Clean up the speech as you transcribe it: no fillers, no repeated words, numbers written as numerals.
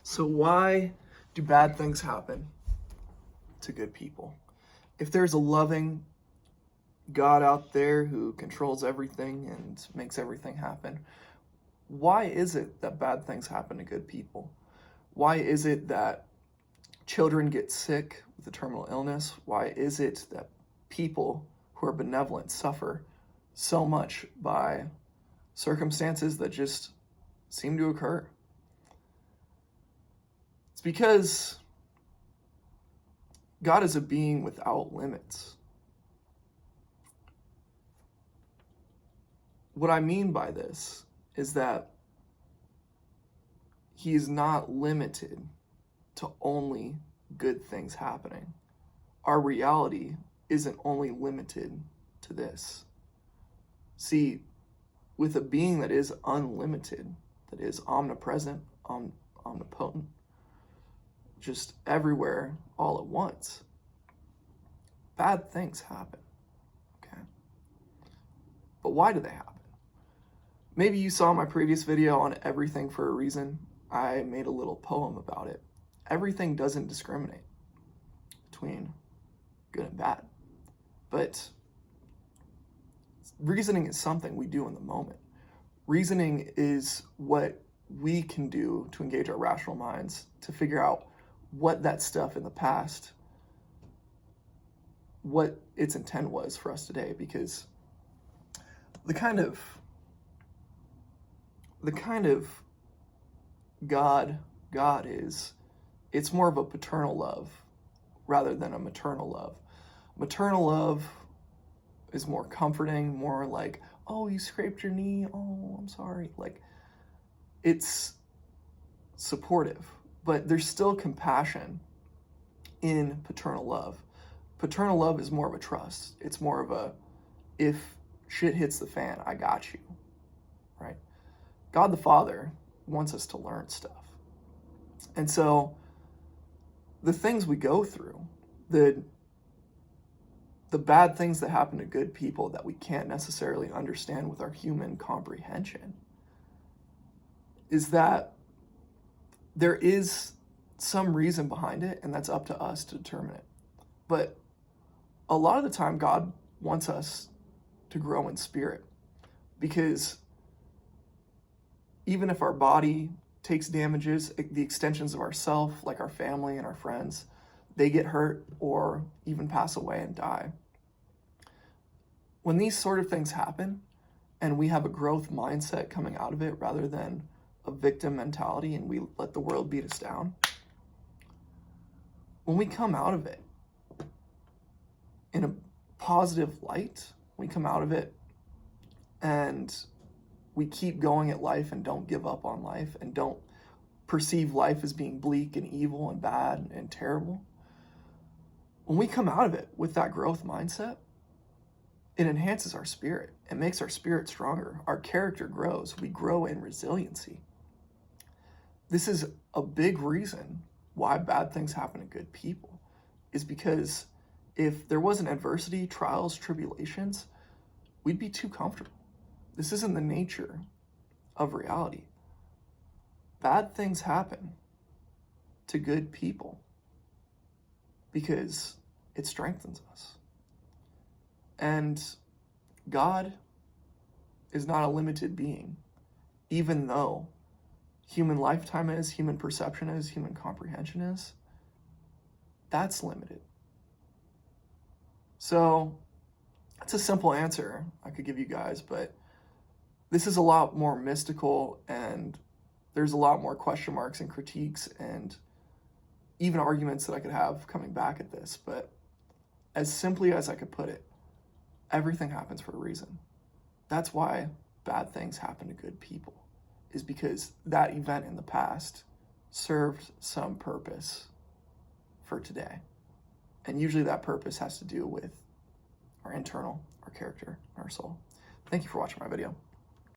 So why do bad things happen to good people? If there's a loving God out there who controls everything and makes everything happen, why is it that bad things happen to good people? Why is it that children get sick with a terminal illness? Why is it that people who are benevolent suffer so much by circumstances that just seem to occur? It's because God is a being without limits. What I mean by this is that he is not limited to only good things happening. Our reality isn't only limited to this. See, with a being that is unlimited, that is omnipresent, omnipotent, just everywhere all at once, bad things happen, okay? But why do they happen? Maybe you saw my previous video on everything for a reason. I made a little poem about it. Everything doesn't discriminate between good and bad, but reasoning is something we do in the moment. Reasoning is what we can do to engage our rational minds to figure out what that stuff in the past, what its intent was for us today, because the kind of God is, it's more of a paternal love rather than a maternal love. Maternal love is more comforting, more like, oh, you scraped your knee, oh, I'm sorry. Like, it's supportive, but there's still compassion in paternal love. Paternal love is more of a trust. It's more of a, if shit hits the fan, I got you, right? God the Father wants us to learn stuff. And so the things we go through, the bad things that happen to good people that we can't necessarily understand with our human comprehension, is that there is some reason behind it, and that's up to us to determine it. But a lot of the time, God wants us to grow in spirit, because even if our body takes damages, the extensions of ourself, like our family and our friends, they get hurt or even pass away and die. When these sort of things happen, and we have a growth mindset coming out of it rather than a victim mentality, and we let the world beat us down, when we come out of it in a positive light, we come out of it and we keep going at life and don't give up on life and don't perceive life as being bleak and evil and bad and terrible. When we come out of it with that growth mindset, it enhances our spirit. It makes our spirit stronger. Our character grows. We grow in resiliency. This is a big reason why bad things happen to good people, is because if there wasn't adversity, trials, tribulations, we'd be too comfortable. This isn't the nature of reality. Bad things happen to good people because it strengthens us. And God is not a limited being, even though human lifetime is, human perception is, human comprehension is. That's limited. So that's a simple answer I could give you guys, but this is a lot more mystical, and there's a lot more question marks and critiques and even arguments that I could have coming back at this. But as simply as I could put it, everything happens for a reason. That's why bad things happen to good people, is because that event in the past served some purpose for today. And usually that purpose has to do with our internal, our character, and our soul. Thank you for watching my video.